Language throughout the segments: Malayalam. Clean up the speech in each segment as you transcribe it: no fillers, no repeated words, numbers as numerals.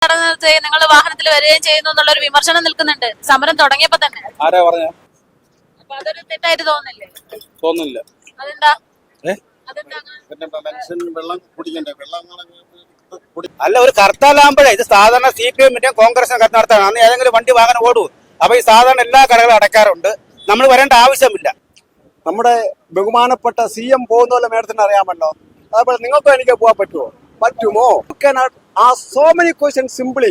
നിങ്ങൾ വാഹനത്തിൽ വരികയും ചെയ്യുന്നു എന്നുള്ള ഒരു വിമർശനം നിൽക്കുന്നുണ്ട് സമരം തുടങ്ങിയപ്പോ തന്നെ. ആരാ പറഞ്ഞ? അപ്പൊ അതൊരു തെറ്റായിട്ട് തോന്നുന്നില്ലേ? തോന്നുന്നില്ല. അതെന്താ? അല്ല, ഒരു ഹർത്താലാകുമ്പോഴേ ഇത് സാധാരണ CPM-ന്റെയും കോൺഗ്രസിനും നടത്താണ്. അന്ന് ഏതെങ്കിലും വണ്ടി വാഹനം ഓടൂ. അപ്പൊ ഈ സാധാരണ എല്ലാ കടകളും അടയ്ക്കാറുണ്ട്. നമ്മൾ വരേണ്ട ആവശ്യമില്ല. നമ്മുടെ ബഹുമാനപ്പെട്ട CM പോകുന്ന മേഡത്തിന് അറിയാമല്ലോ. അതുപോലെ നിങ്ങൾക്കും എനിക്ക് പോകാൻ പറ്റുമോ? So many questions simply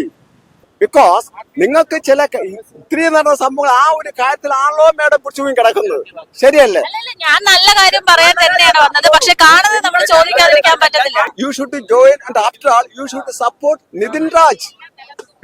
because നിങ്ങൾക്ക് ചില ഇത്രയും നടന്ന സംഭവങ്ങൾ ആ ഒരു കാര്യത്തിലാണല്ലോ മേഡം പിടിച്ചു കിടക്കുന്നത്. ശരിയല്ലേ? ഞാൻ നല്ല കാര്യം പറയാൻ തന്നെയാണ് വന്നത്. പക്ഷെ കാണുന്നത് നമ്മൾ ചോദിക്കാതിരിക്കാൻ പറ്റത്തില്ല. You should join and after all you should support Nitin Raj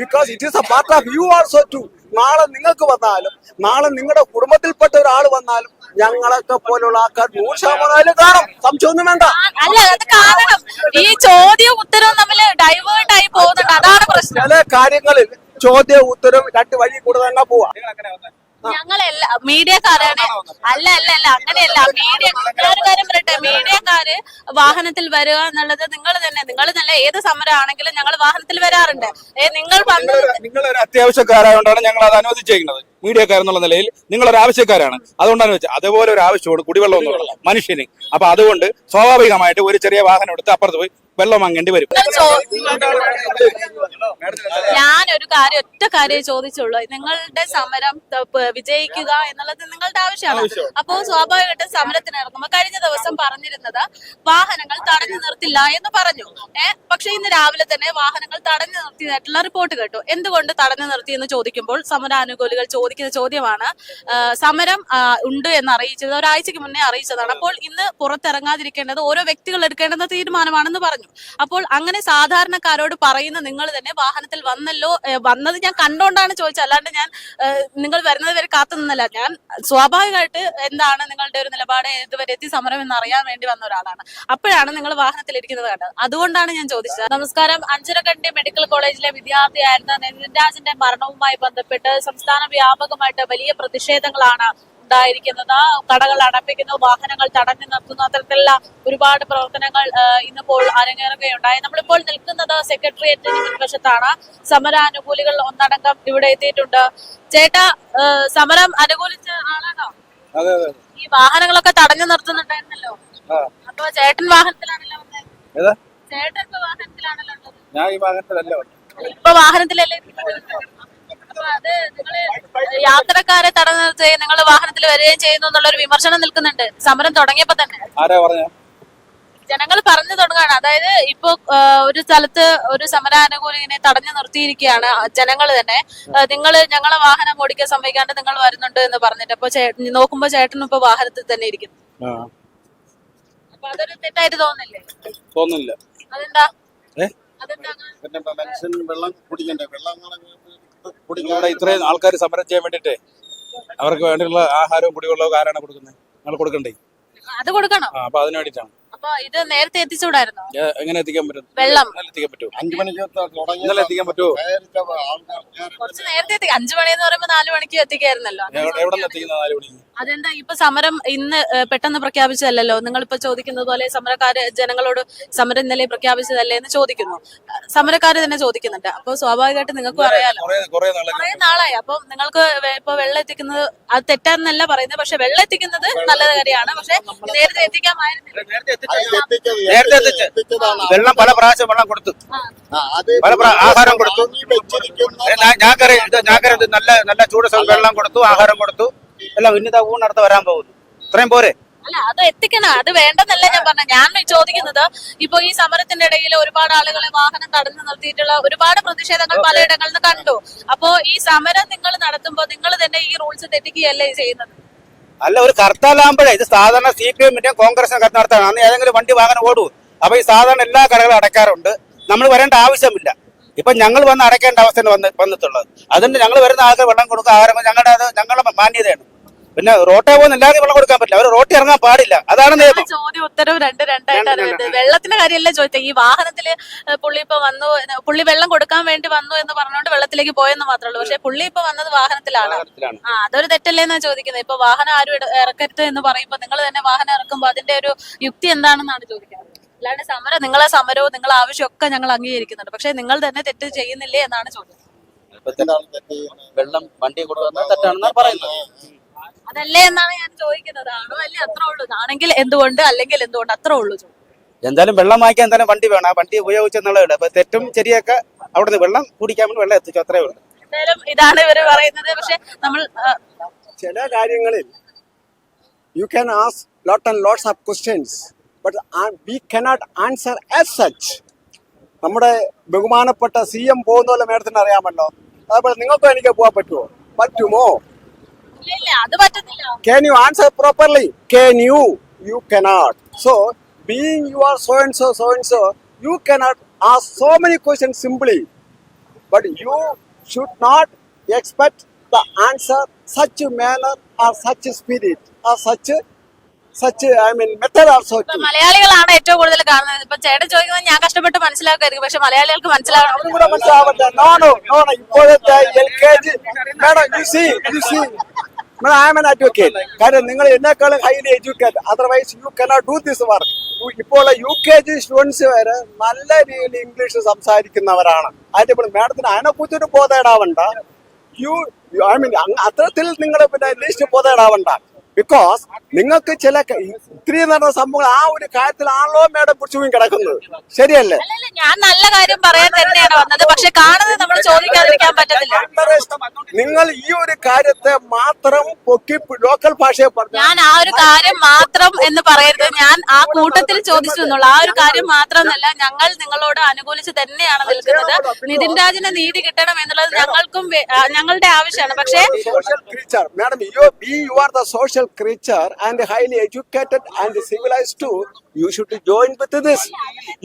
because it is a part of you also too. നാളെ നിങ്ങൾക്ക് വന്നാലും നാളെ നിങ്ങളുടെ കുടുംബത്തിൽപ്പെട്ട ഒരാൾ വന്നാലും ഞങ്ങളൊക്കെ പോലുള്ള ആൾക്കാർ 100% കാണും. സംശയമൊന്നും വേണ്ട. അല്ല, അത് കാരണം ഈ ചോദ്യവും ഉത്തരവും തമ്മിൽ ഡൈവേർട്ട് ആയി പോകുന്നുണ്ട്. അതാണ് പ്രശ്നം. ചില കാര്യങ്ങളിൽ ചോദ്യവും ഉത്തരവും രണ്ട് വഴി കൂടെ തന്നെ പോവാ. ഞങ്ങളല്ല മീഡിയക്കാരാണ്. അല്ല അങ്ങനെയല്ല. കാര്യം പറയട്ടെ, മീഡിയക്കാര് വാഹനത്തിൽ വരിക എന്നുള്ളത് നിങ്ങൾ നല്ല ഏത് സമരമാണെങ്കിലും ഞങ്ങൾ വാഹനത്തിൽ വരാറുണ്ട്. നിങ്ങളൊരു അത്യാവശ്യക്കാരായോണ്ടാണ് ഞങ്ങൾ അത് അനുവദിച്ചേക്കുന്നത്. മീഡിയക്കാരെന്നുള്ള നിലയിൽ നിങ്ങളൊരു ആവശ്യക്കാരാണ്, അതുകൊണ്ടാണ് വെച്ചാൽ അതുപോലെ ഒരു ആവശ്യമാണ് കുടിവെള്ളം എന്നുള്ള മനുഷ്യന്. അപ്പൊ അതുകൊണ്ട് സ്വാഭാവികമായിട്ട് ഒരു ചെറിയ വാഹനം എടുത്ത് അപ്പുറത്ത് പോയി വെള്ളം വാങ്ങേണ്ടി വരും. ഞാനൊരു ഒറ്റ കാര്യം ചോദിച്ചുള്ളൂ. നിങ്ങളുടെ സമരം വിജയിക്കുക എന്നുള്ളത് നിങ്ങളുടെ ആവശ്യമാണ്. അപ്പോൾ സ്വാഭാവികമായിട്ടും സമരത്തിന് ഇറങ്ങുമ്പോൾ കഴിഞ്ഞ ദിവസം പറഞ്ഞിരുന്നത് വാഹനങ്ങൾ തടഞ്ഞു നിർത്തില്ല എന്ന് പറഞ്ഞു. പക്ഷെ ഇന്ന് രാവിലെ തന്നെ വാഹനങ്ങൾ തടഞ്ഞു നിർത്തിയതായിട്ടുള്ള റിപ്പോർട്ട് കേട്ടു. എന്തുകൊണ്ട് തടഞ്ഞു നിർത്തി എന്ന് ചോദിക്കുമ്പോൾ സമരാനുകൂലികൾ ചോദിക്കുന്ന ചോദ്യമാണ്. സമരം ഉണ്ട് എന്ന് അറിയിച്ചത് ഒരാഴ്ചക്ക് മുന്നേ അറിയിച്ചതാണ്. അപ്പോൾ ഇന്ന് പുറത്തിറങ്ങാതിരിക്കേണ്ടത് ഓരോ വ്യക്തികൾ എടുക്കേണ്ടുന്ന തീരുമാനമാണെന്ന് പറഞ്ഞു. അപ്പോൾ അങ്ങനെ സാധാരണക്കാരോട് പറയുന്ന നിങ്ങൾ തന്നെ വാഹനത്തിൽ വന്നത് ഞാൻ കണ്ടോണ്ടാണ് ചോദിച്ചത്. അല്ലാണ്ട് ഞാൻ നിങ്ങൾ വരുന്നത് വരെ കാത്തു നിന്നല്ല. ഞാൻ സ്വാഭാവികമായിട്ട് എന്താണ് നിങ്ങളുടെ ഒരു നിലപാട്, ഇതുവരെ എത്തി സമരം എന്ന് അറിയാൻ വേണ്ടി വന്ന ഒരാളാണ്. അപ്പോഴാണ് നിങ്ങൾ വാഹനത്തിൽ ഇരിക്കുന്നത് കണ്ടത്. അതുകൊണ്ടാണ് ഞാൻ ചോദിച്ചത്. നമസ്കാരം. അഞ്ചരക്കണ്ടി മെഡിക്കൽ കോളേജിലെ വിദ്യാർത്ഥിയായിരുന്ന നിതിൻ രാജിന്റെ മരണവുമായി ബന്ധപ്പെട്ട് സംസ്ഥാന വ്യാപകമായിട്ട് വലിയ പ്രതിഷേധങ്ങളാണ് ഉണ്ടായിരിക്കുന്നത്. കടകൾ അടപ്പിക്കുന്നു, വാഹനങ്ങൾ തടഞ്ഞു നിർത്തുന്നു, അത്തരത്തിലുള്ള ഒരുപാട് പ്രവർത്തനങ്ങൾ ഇന്നിപ്പോൾ അരങ്ങേറുകയുണ്ടായി. നമ്മളിപ്പോൾ നിൽക്കുന്നത് സെക്രട്ടേറിയറ്റിന് മുൻവശത്താണ്. സമരാനുകൂലികൾ ഒന്നടങ്കം ഇവിടെ എത്തിയിട്ടുണ്ട്. ചേട്ടാ, സമരം അനുകൂലിച്ച ആളാണോ? ഈ വാഹനങ്ങളൊക്കെ തടഞ്ഞു നിർത്തുന്നുണ്ടായിരുന്നല്ലോ. അപ്പൊ ചേട്ടൻ വാഹനത്തിലാണല്ലോ വന്നത്. ചേട്ടൻ ഇപ്പൊ വാഹനത്തിലാണല്ലോ ഉള്ളത്. ഞാൻ ഈ വാഹനത്തിലല്ല. ഇപ്പൊ വാഹനത്തിലല്ലേ? അപ്പൊ അത് നിങ്ങള് യാത്രക്കാരെ തടഞ്ഞു നിർത്തി നിങ്ങൾ വാഹനത്തിൽ വരികയും ചെയ്യുന്നു എന്നുള്ള ഒരു വിമർശനം നിൽക്കുന്നുണ്ട് സമരം തുടങ്ങിയപ്പോ തന്നെ. ആരാ പറഞ്ഞ? ജനങ്ങൾ പറഞ്ഞു തുടങ്ങുകയാണ്. അതായത് ഇപ്പൊ ഒരു സ്ഥലത്ത് ഒരു സമരാനുകൂലിനെ തടഞ്ഞു നിർത്തിയിരിക്കുകയാണ് ജനങ്ങൾ തന്നെ. നിങ്ങൾ ഞങ്ങളെ വാഹനം ഓടിക്കാൻ സമ്മതിക്കാണ്ട് നിങ്ങൾ വരുന്നുണ്ട് എന്ന് പറഞ്ഞിട്ട്. അപ്പൊ നോക്കുമ്പോ ചേട്ടനും ഇപ്പൊ വാഹനത്തിൽ തന്നെ ഇരിക്കുന്നു. അപ്പൊ അതൊരു തെറ്റായിട്ട് തോന്നുന്നില്ലേ? തോന്നുന്നില്ല. അതെന്താ? ഇവിടെ ഇത്രയും ആൾക്കാർ സമരം ചെയ്യാൻ വേണ്ടിട്ടേ അവർക്ക് വേണ്ടിയുള്ള ആഹാരവും കുടിവെള്ളവും ആരാണ് കൊടുക്കുന്നത്? നിങ്ങൾ കൊടുക്കണ്ടേ? അത് കൊടുക്കണം. അപ്പൊ അതിന് വേണ്ടിട്ടാണ്. അപ്പൊ ഇത് നേരത്തെ എത്തിച്ചുകൂടായിരുന്നോ? എങ്ങനെ എത്തിക്കാൻ പറ്റും? വെള്ളം എത്തിക്കാൻ പറ്റുമോ? 5 മണിക്ക് ഇന്നലെ എത്തിക്കാൻ പറ്റുമോ? കുറച്ച് നേരത്തെ 5 മണി എന്ന് പറയുമ്പോ 4 മണിക്ക് എത്തിക്കായിരുന്നല്ലോ. എവിടെ നിന്ന് എത്തിക്കുന്ന 4 മണിക്ക്? അതെന്താ ഇപ്പൊ സമരം ഇന്ന് പെട്ടെന്ന് പ്രഖ്യാപിച്ചതല്ലോ? നിങ്ങളിപ്പോ ചോദിക്കുന്നത് പോലെ സമരക്കാര് ജനങ്ങളോട് സമരം ഇന്നലെ പ്രഖ്യാപിച്ചതല്ലേ എന്ന് ചോദിക്കുന്നു. സമരക്കാര് തന്നെ ചോദിക്കുന്നുണ്ട്. അപ്പൊ സ്വാഭാവികമായിട്ട് നിങ്ങൾക്കും അറിയാലോ, കുറെ നാളായി. അപ്പൊ നിങ്ങൾക്ക് ഇപ്പൊ വെള്ളം എത്തിക്കുന്നത് അത് തെറ്റാന്നല്ല പറയുന്നത്. പക്ഷെ വെള്ളം എത്തിക്കുന്നത് നല്ല കാര്യമാണ്. പക്ഷെ നേരത്തെ എത്തിക്കാമായിരുന്നില്ല. നേരത്തെ വെള്ളം പല പ്രാവശ്യം വെള്ളം കൊടുത്തു, പല ആഹാരം കൊടുത്തു. ഞാക്കര നല്ല ചൂട് വെള്ളം കൊടുത്തു, ആഹാരം കൊടുത്തു. എല്ലാം ഉന്നത ഊണടുത്ത് വരാൻ പോകുന്നു. ഇത്രയും പോരെ? അല്ല, അത് എത്തിക്കണം. അത് വേണ്ടെന്നല്ല ഞാൻ പറഞ്ഞ. ഞാൻ ചോദിക്കുന്നത് ഇപ്പൊ ഈ സമരത്തിന്റെ ഇടയിൽ ഒരുപാട് ആളുകളെ വാഹനം തടഞ്ഞു നിർത്തിയിട്ടുള്ള ഒരുപാട് പ്രതിഷേധങ്ങൾ പലയിടങ്ങളിൽ നിന്ന് കണ്ടു. അപ്പോ ഈ സമരം നിങ്ങൾ നടത്തുമ്പോ നിങ്ങൾ തന്നെ ഈ റൂൾസ് തെറ്റിക്കുകയല്ലേ ചെയ്യുന്നത്? അല്ല, ഒരു ഹർത്താലാകുമ്പോഴേ ഇത് സാധാരണ CPM-ന്റെയും കോൺഗ്രസിനും നടത്താണ്. അന്ന് ഏതെങ്കിലും വണ്ടി വാഹനം ഓടൂ. അപ്പൊ ഈ സാധാരണ എല്ലാ കടകളും അടയ്ക്കാറുണ്ട്. നമ്മൾ വരേണ്ട ആവശ്യമില്ല. ഇപ്പൊ ഞങ്ങൾ വന്ന് അടയ്ക്കേണ്ട അവസ്ഥ വന്നിട്ടുള്ളത്. അതുകൊണ്ട് ഞങ്ങൾ വരുന്ന ആൾക്ക് വെള്ളം കൊടുക്കുക, ആഹാരം ഞങ്ങളുടെ മാന്യതയാണ്. പിന്നെ റോട്ടേ പോകുന്ന എല്ലാവർക്കും വെള്ളം കൊടുക്കാൻ പറ്റില്ല. അവർ റോട്ടി ഇറങ്ങാൻ പാടില്ല. അതാണ് നിയമം. ചോദ്യം ഉത്തരവ് രണ്ടായിട്ടാണ്. വെള്ളത്തിന്റെ കാര്യമല്ല ചോദിച്ചത്. ഈ വാഹനത്തില് പുള്ളി ഇപ്പൊ വന്നു, പുള്ളി വെള്ളം കൊടുക്കാൻ വേണ്ടി വന്നു എന്ന് പറഞ്ഞുകൊണ്ട് വെള്ളത്തിലേക്ക് പോയെന്ന് മാത്രമേ ഉള്ളൂ. പക്ഷെ പുള്ളി ഇപ്പൊ വന്നത് വാഹനത്തിലാണ്. അതൊരു തെറ്റല്ലേന്നാ ചോദിക്കുന്നത്. ഇപ്പൊ വാഹനം ആരും ഇറക്കരുത് എന്ന് പറയുമ്പോ നിങ്ങൾ തന്നെ വാഹനം ഇറക്കുമ്പോ അതിന്റെ ഒരു യുക്തി എന്താണെന്നാണ് ചോദിക്കുന്നത്. അല്ലാണ്ട് സമരം നിങ്ങളെ സമരവും നിങ്ങളെ ആവശ്യവും ഒക്കെ ഞങ്ങൾ അംഗീകരിക്കുന്നുണ്ട്. പക്ഷെ നിങ്ങൾ തന്നെ തെറ്റ് ചെയ്യുന്നില്ലേ എന്നാണ് ചോദ്യം. വെള്ളം വണ്ടി കൊടുക്കുന്നത് തെറ്റാണെന്നാണ് പറയുന്നത്. അതല്ലേ എന്നാണ് ഞാൻ ചോദിക്കുന്നത്. ആണോ അല്ലേ അത്ര ഉള്ളൂ. ആണെങ്കിൽ എന്തുകൊണ്ട്, അല്ലെങ്കിൽ എന്തുകൊണ്ട്, അത്ര ഉള്ളൂ. എന്തായാലും വെള്ളം വാങ്ങിക്കാൻ എന്തായാലും വണ്ടി വേണം. ആ വണ്ടി ഉപയോഗിച്ചെന്നുള്ളത് അപ്പൊ തെറ്റും ശരിയൊക്കെ അവിടുന്ന് വെള്ളം കുടിക്കാൻ വേണ്ടി വെള്ളം എത്തിച്ചു, അത്രേ ഉള്ളൂ. എന്തായാലും ഇതാണ് ഇവര് പറയുന്നത്. പക്ഷെ നമ്മൾ ചില കാര്യങ്ങളിൽ you can ask lot and lots of questions, but we cannot answer as such. നമ്മുടെ ബഹുമാനപ്പെട്ട CM പോകുന്ന മേഡത്തിന് അറിയാമല്ലോ. അതുപോലെ നിങ്ങൾക്കും എനിക്ക് പോകാൻ പറ്റുമോ? ഇല്ല, അത് പറ്റത്തില്ല. Can you answer properly? Can you? You cannot. So being you are so and so, you cannot ask so many questions simply. But you should not expect the answer such a manner or such a spirit or such method also. ഇപ്പൊ മലയാളികളാണ് ഏറ്റവും കൂടുതൽ കാണുന്നത്. ഇപ്പൊ ചേട്ടൻ ചോദിക്കുന്നത് ഞാൻ കഷ്ടപ്പെട്ട് മനസ്സിലാക്കുമായിരിക്കും, പക്ഷെ മലയാളികൾക്ക് മനസ്സിലാവണം. No. ഇപ്പോഴത്തെ LKG madam, you see. Madam, I am an advocate. കാരണം നിങ്ങൾ എന്നെക്കാളും highly educated, otherwise you cannot do this work. ഇപ്പോൾ UKG സ്റ്റുഡൻസ് വരെ നല്ല രീതിയിൽ ഇംഗ്ലീഷ് സംസാരിക്കുന്നവരാണ്. അതിപ്പോൾ മാഡത്തിന് അതിനെ കുറിച്ചൊരു ബോധേടാവണ്ട. അത്തരത്തിൽ നിങ്ങൾ പിന്നെ ലീസ്റ്റ് ബോധേടാവണ്ട. ബിക്കോസ് നിങ്ങൾക്ക് ചില ഇത്രയും നടന്ന സംഭവങ്ങൾ ആ ഒരു കാര്യത്തിലാണല്ലോ മാഡം പിടിച്ചു കിടക്കുന്നത്. ശരിയല്ലേ? അല്ലല്ല, ഞാൻ നല്ല കാര്യം പറയാൻ തന്നെയാണ് വന്നത്. പക്ഷെ കാണുന്നത് നമ്മൾ ചോദിക്കാതിരിക്കാൻ പറ്റത്തില്ല. നിങ്ങൾ ഈ ഒരു കാര്യത്തെ മാത്രം പൊക്കി ലോക്കൽ ഭാഷയെ പറഞ്ഞു. ഞാൻ ആ ഒരു കാര്യം മാത്രം എന്ന് പറയരുത്. ഞാൻ ആ കൂട്ടത്തിൽ ചോദിച്ചു എന്നുള്ളൂ. ആ ഒരു കാര്യം മാത്രമെന്നല്ല, ഞങ്ങൾ നിങ്ങളോട് അനുകൂലിച്ച് തന്നെയാണ് നിൽക്കുന്നത്. നിതിൻ രാജിന് നീതി കിട്ടണം എന്നുള്ളത് ഞങ്ങൾക്കും ഞങ്ങളുടെ ആവശ്യമാണ്. പക്ഷേ social creature, madam, you are the social creature and highly educated and civilized too. You should join with this.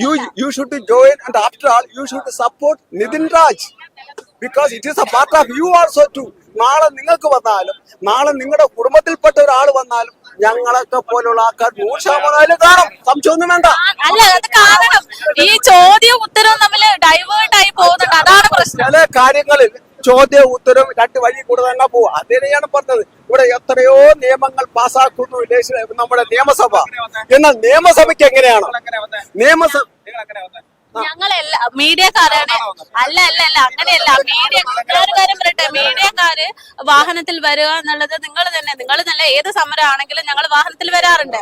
You should join, and after all, you should support Nitin Raj because it is a part of you also too. നാളെ നിങ്ങൾക്ക് വന്നാലും നാളെ നിങ്ങളുടെ കുടുംബത്തിൽപ്പെട്ട ഒരാൾ വന്നാലും ഞങ്ങളൊക്കെ പോലുള്ള ആൾക്കാർ 100% കാണും. സംശയമൊന്നും വേണ്ട. അല്ല, അത് കാരണം ഈ ചോദ്യവും ഉത്തരവും തമ്മിൽ ഡൈവേർട്ട് ആയി പോകുന്നുണ്ട്. അതാണ് പ്രശ്നം. ചില കാര്യങ്ങളിൽ ചോദ്യ ഉത്തരം രണ്ട് വഴി കൂടെ തന്നെ പോകും. അതിനെയാണ് പറഞ്ഞത്. ഇവിടെ എത്രയോ നിയമങ്ങൾ പാസ്സാക്കുന്നു നമ്മുടെ നിയമസഭ. എന്നാൽ നിയമസഭയ്ക്ക് എങ്ങനെയാണ് നിയമസഭ? ഞങ്ങളല്ല മീഡിയക്കാരാണ്. അല്ല അങ്ങനെയല്ല. ഒരു കാര്യം പറയട്ടെ, മീഡിയക്കാര് വാഹനത്തിൽ വരിക എന്നുള്ളത് നിങ്ങൾ തന്നെ ഏത് സമരം ആണെങ്കിലും ഞങ്ങൾ വാഹനത്തിൽ വരാറുണ്ട്.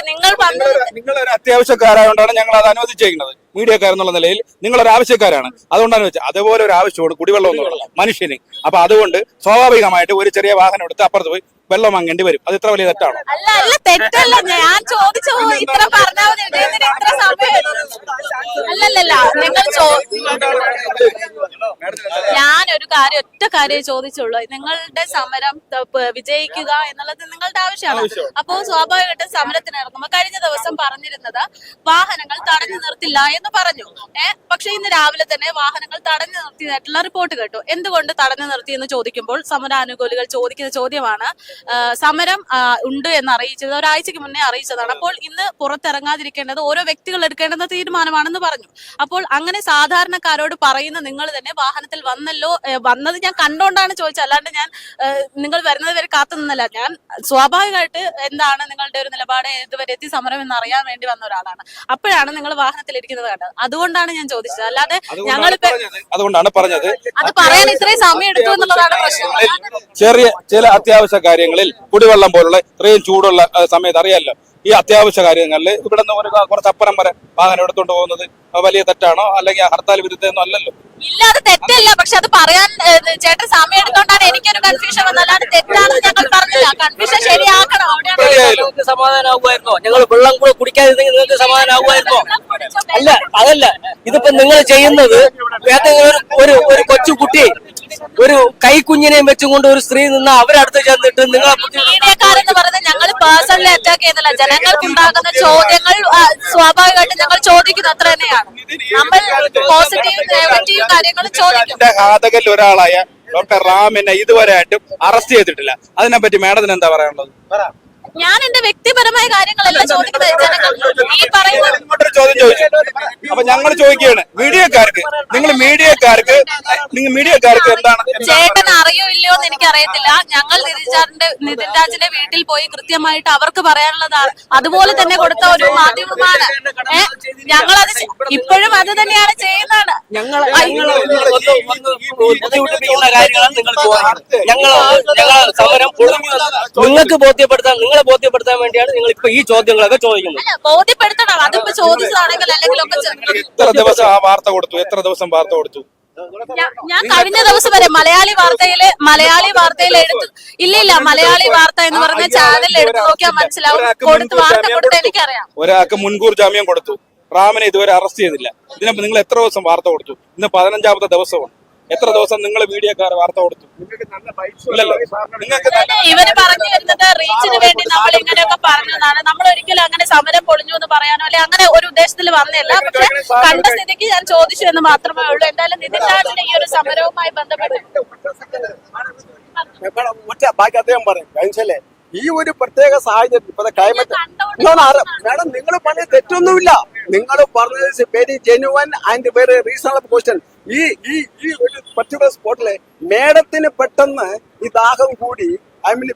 നിങ്ങൾ ഒരു അത്യാവശ്യക്കാരായോണ്ടാണ് ഞങ്ങൾ അത് അനുവദിച്ചേക്കുന്നത്. മീഡിയക്കാരെന്നുള്ള നിലയിൽ നിങ്ങളൊരു ആവശ്യക്കാരാണ്, അതുകൊണ്ടാണ് വെച്ചാൽ അതുപോലെ ഒരു ആവശ്യമാണ് കുടിവെള്ളം എന്നുള്ള മനുഷ്യന്. അപ്പൊ അതുകൊണ്ട് സ്വാഭാവികമായിട്ട് ഒരു ചെറിയ വാഹനം എടുത്ത് അപ്പുറത്ത് പോയി വെള്ളം വാങ്ങേണ്ടി വരും. അത് ഇത്ര വലിയ തെറ്റാണോ? അല്ല തെറ്റല്ല. ഞാൻ ചോദിച്ചു ഇത്ര പറഞ്ഞാൽ ഇത്ര സമയം. അല്ലല്ല, നിങ്ങൾ ഞാനൊരു ഒറ്റ കാര്യം ചോദിച്ചുള്ളൂ. നിങ്ങളുടെ സമരം വിജയിക്കുക എന്നുള്ളത് നിങ്ങളുടെ ആവശ്യമാണ്. അപ്പോൾ സ്വാഭാവികമായിട്ടും സമരത്തിന് ഇറങ്ങുമ്പോൾ കഴിഞ്ഞ ദിവസം പറഞ്ഞിരുന്നത് വാഹനങ്ങൾ തടഞ്ഞു നിർത്തില്ല എന്ന് പറഞ്ഞു. പക്ഷെ ഇന്ന് രാവിലെ തന്നെ വാഹനങ്ങൾ തടഞ്ഞു നിർത്തിയതായിട്ടുള്ള റിപ്പോർട്ട് കേട്ടു. എന്തുകൊണ്ട് തടഞ്ഞു നിർത്തി എന്ന് ചോദിക്കുമ്പോൾ സമരാനുകൂലികൾ ചോദിക്കുന്ന ചോദ്യമാണ്. സമരം ഉണ്ട് എന്ന് അറിയിച്ചത് ഒരാഴ്ചക്ക് മുന്നേ അറിയിച്ചതാണ്. അപ്പോൾ ഇന്ന് പുറത്തിറങ്ങാതിരിക്കേണ്ടത് ഓരോ വ്യക്തികൾ എടുക്കേണ്ടുന്ന തീരുമാനമാണെന്ന് പറഞ്ഞു. അപ്പോൾ അങ്ങനെ സാധാരണക്കാരോട് പറയുന്ന നിങ്ങൾ തന്നെ വാഹനത്തിൽ വന്നത് ഞാൻ കണ്ടോണ്ടാണ് ചോദിച്ചത്. അല്ലാണ്ട് ഞാൻ നിങ്ങൾ വരുന്നത് വരെ കാത്തു നിന്നല്ല. ഞാൻ സ്വാഭാവികമായിട്ട് എന്താണ് നിങ്ങളുടെ ഒരു നിലപാട്, ഇതുവരെ എത്തി സമരം എന്ന് അറിയാൻ വേണ്ടി വന്ന ഒരാളാണ്. അപ്പോഴാണ് നിങ്ങൾ വാഹനത്തിൽ ഇരിക്കുന്നത് കണ്ടത്. അതുകൊണ്ടാണ് ഞാൻ ചോദിച്ചത്. അല്ലാതെ അതുകൊണ്ടാണ് പറഞ്ഞത്. അത് പറയാൻ ഇത്രയും സമയം എടുത്തു എന്നുള്ളതാണ് പ്രശ്നം. ചെറിയ ചില അത്യാവശ്യ കാര്യങ്ങളിൽ കുടിവെള്ളം പോലുള്ള ഇത്രയും ചൂടുള്ള സമയത്ത് അറിയാമല്ലോ, ഈ അത്യാവശ്യ കാര്യങ്ങളിൽ ഇവിടെ നിന്ന് കുറച്ചപ്പുറം വരെ വാഹനം എടുത്തുകൊണ്ട് പോകുന്നത് വലിയ തെറ്റാണോ അല്ലെങ്കിൽ ഹർത്താൽ വിരുദ്ധമൊന്നും അല്ലല്ലോ? ഇല്ല, അത് തെറ്റല്ല. പക്ഷെ അത് പറയാൻ ചേട്ടൻ സമയം എടുത്തോണ്ടാണ് എനിക്കൊരു കൺഫ്യൂഷൻ വന്നല്ലാണ്ട് തെറ്റാണെന്ന് ഞങ്ങൾ പറഞ്ഞില്ല. കൺഫ്യൂഷൻ ശരിയാക്കണം. നിങ്ങൾക്ക് സമാധാനമാകുമായിരുന്നോ? ഞങ്ങൾ വെള്ളം കൂടെ കുടിക്കാതിരുന്നെങ്കിൽ നിങ്ങൾക്ക് സമാധാനമാകുമായിരുന്നോ? അല്ല, അതല്ല. ഇതിപ്പോ നിങ്ങൾ ചെയ്യുന്നത് ഒരു കൊച്ചു കുട്ടി ഒരു കൈക്കുഞ്ഞിനെയും വെച്ചുകൊണ്ട് ഒരു സ്ത്രീ നിന്ന് അവരടുത്ത് ചെന്നിട്ട് നിങ്ങളെ മീഡിയക്കാരെന്ന് പറയുന്നത് ഞങ്ങൾ പേഴ്സണലി അറ്റാക്ക് ചെയ്യുന്നില്ല. ജനങ്ങൾക്കുണ്ടാകുന്ന ചോദ്യങ്ങൾ സ്വാഭാവികമായിട്ട് ഞങ്ങൾ ചോദിക്കുന്നത് അത്ര തന്നെയാണ്. നമ്മൾ പോസിറ്റീവ് നെഗറ്റീവ് കാര്യങ്ങൾ ചോദിക്കും. ഘാതകരിൽ ഒരാളായ ഡോക്ടർ റാമിനെ ഇതുവരെയായിട്ടും അറസ്റ്റ് ചെയ്തിട്ടില്ല. അതിനെപ്പറ്റി മാഡത്തിന് എന്താ പറയാനുള്ളത്? ഞാൻ എന്റെ വ്യക്തിപരമായ കാര്യങ്ങളല്ല ചോദിക്കുന്നത്. ജനങ്ങൾ ഈ പറയുന്ന ചോദ്യം ചോദിച്ചു. അപ്പൊ ഞങ്ങൾ ചോദിക്കുകയാണ്, മീഡിയക്കാർക്ക് നിങ്ങൾ മീഡിയക്കാർക്ക് നിങ്ങൾ മീഡിയക്കാർക്ക് എന്താണ് ചേട്ടൻ അറിയോ ഇല്ലയോ എന്ന് എനിക്കറിയത്തില്ല. ഞങ്ങൾ നിതിൻ രാജിന്റെ വീട്ടിൽ പോയി കൃത്യമായിട്ട് അവർക്ക് പറയാനുള്ളതാണ് അതുപോലെ തന്നെ കൊടുത്ത ഒരു മാധ്യമമാണ്. ഞങ്ങളത് ഇപ്പോഴും അത് തന്നെയാണ് ചെയ്യുന്നത്. ബുദ്ധിമുട്ടിപ്പിക്കുന്ന കാര്യങ്ങളാണ് നിങ്ങൾ ഞങ്ങൾ സമരം പൊളിഞ്ഞു. നിങ്ങൾക്ക് ബോധ്യപ്പെടുത്താൻ നിങ്ങളെ ബോധ്യപ്പെടുത്താൻ വേണ്ടിയാണ് നിങ്ങൾ ഇപ്പൊ ഈ ചോദ്യങ്ങളൊക്കെ ചോദിക്കുന്നത്. അല്ല, ബോധ്യപ്പെടുത്തണം. അതിപ്പോ ചോദിച്ചതാണെങ്കിൽ അല്ലെങ്കിൽ ഒക്കെ എത്ര ദിവസം ആ വാർത്ത കൊടുത്തു? എത്ര ദിവസം വാർത്ത കൊടുത്തു? ഞാൻ കഴിഞ്ഞ ദിവസം വരെ മലയാളി വാർത്തയിൽ എടുത്തു. ഇല്ല മലയാളി വാർത്ത എന്ന് പറഞ്ഞ ചാനൽ എടുത്തു നോക്കിയാൽ മനസ്സിലാവും. കൊടുത്ത് വാർത്ത കൊടുത്ത് എനിക്കറിയാം. ഒരാൾക്ക് മുൻകൂർ ജാമ്യം കൊടുത്തു. റാമിനെ ഇതുവരെ അറസ്റ്റ് ചെയ്തില്ല. ഇതിനപ്പോ നിങ്ങൾ എത്ര ദിവസം വാർത്ത കൊടുത്തു? ഇന്ന് 15ാമത്തെ ദിവസമാണ്. എത്ര ദിവസം നിങ്ങൾ മീഡിയക്കാർ വാർത്ത കൊടുത്തു? ഇല്ലല്ലോ. നിങ്ങൾക്ക് ഇവര് പറഞ്ഞു വരുന്നത് റീച്ചിന് വേണ്ടി നമ്മൾ ഇങ്ങനെയൊക്കെ പറഞ്ഞതാണ്. നമ്മൾ ഒരിക്കലും അങ്ങനെ സമരം പൊളിഞ്ഞു എന്ന് പറയാനോ അല്ലെ അങ്ങനെ ഒരു ഉദ്ദേശത്തിൽ വന്നില്ല. പക്ഷെ കണ്ട സ്ഥിതിക്ക് ഞാൻ ചോദിച്ചു എന്ന് മാത്രമേ ഉള്ളൂ. എന്തായാലും നിതിൻ രാജിന്റെ ഈ ഒരു സമരവുമായി ബന്ധപ്പെട്ട് ബാക്കി അദ്ദേഹം പറയും. കഴിഞ്ഞാലേ ഈ ഒരു പ്രത്യേക സാഹചര്യത്തിൽ ഇപ്പൊ ക്ലൈമറ്റ് മാഡം നിങ്ങൾ പറഞ്ഞ തെറ്റൊന്നുമില്ല. നിങ്ങൾ പറഞ്ഞത് very genuine and very reasonable question. ഈ ഒരു പർട്ടിക്കുലർ സ്പോട്ടില് മേഡത്തിന് പെട്ടെന്ന് ഈ ദാഹം കൂടി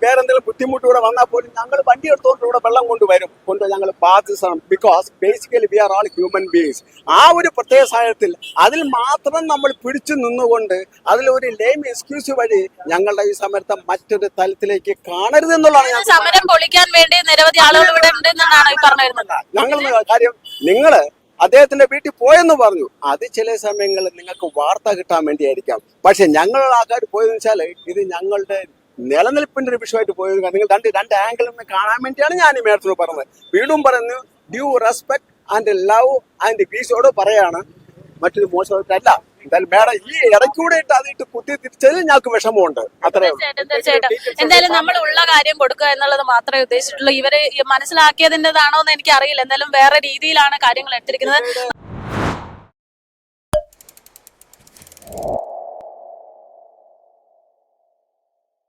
വേറെ എന്തെങ്കിലും ബുദ്ധിമുട്ടൂടെ വന്നാൽ പോലും ഞങ്ങൾ വണ്ടി എടുത്തോണ്ട് ഇവിടെ വെള്ളം കൊണ്ടുവരും ഞങ്ങൾ ബാധിക്കണം. Because basically we are all human beings. ആ ഒരു പ്രത്യേക സാഹചര്യത്തിൽ അതിൽ മാത്രം നമ്മൾ പിടിച്ചു നിന്നുകൊണ്ട് അതിലൊരു ലെയിം എക്സ്ക്യൂസ് വഴി ഞങ്ങളുടെ ഈ സമരത്തെ മറ്റൊരു തലത്തിലേക്ക് കാണരുത് എന്നുള്ളതാണ് സമരം പൊളിക്കാൻ വേണ്ടി നിരവധി ആളുകൾ ഇവിടെ ഉണ്ട് എന്നാണ് ഈ പറഞ്ഞു വരുന്നത്. ഞങ്ങൾ കാര്യം നിങ്ങള് അദ്ദേഹത്തിന്റെ വീട്ടിൽ പോയെന്ന് പറഞ്ഞു. അത് ചില സമയങ്ങളിൽ നിങ്ങൾക്ക് വാർത്ത കിട്ടാൻ വേണ്ടിയായിരിക്കാം. പക്ഷെ ഞങ്ങളുടെ ആൾക്കാർ പോയെന്ന് വെച്ചാല് ഇത് ഞങ്ങളുടെ നിലനിൽപ്പിന്റെ ഒരു വിഷയമായിട്ട് പോയത്. നിങ്ങൾ രണ്ട് ആംഗിളിൽ നിന്ന് കാണാൻ വേണ്ടിയാണ് ഞാൻ ഈ മേഡത്തിനോട് പറഞ്ഞത്. വീണ്ടും പറയുന്നു due respect and love and പീസോട് പറയാണ്, മറ്റൊരു മോശമായിട്ടല്ല. എന്തായാലും മേഡം ഈ ഇടയ്ക്കൂടെ ഇട്ട് അതിട്ട് കുത്തി തിരിച്ചതിൽ ഞങ്ങൾക്ക് വിഷമമുണ്ട്. അത്രയും എന്തായാലും നമ്മൾ ഉള്ള കാര്യം കൊടുക്കുക എന്നുള്ളത് മാത്രമേ ഉദ്ദേശിച്ചിട്ടുള്ളൂ. ഇവര് മനസ്സിലാക്കിയതിൻ്റെതാണോ എന്ന് എനിക്ക് അറിയില്ല. എന്തായാലും വേറെ രീതിയിലാണ് കാര്യങ്ങൾ എടുത്തിരിക്കുന്നത്.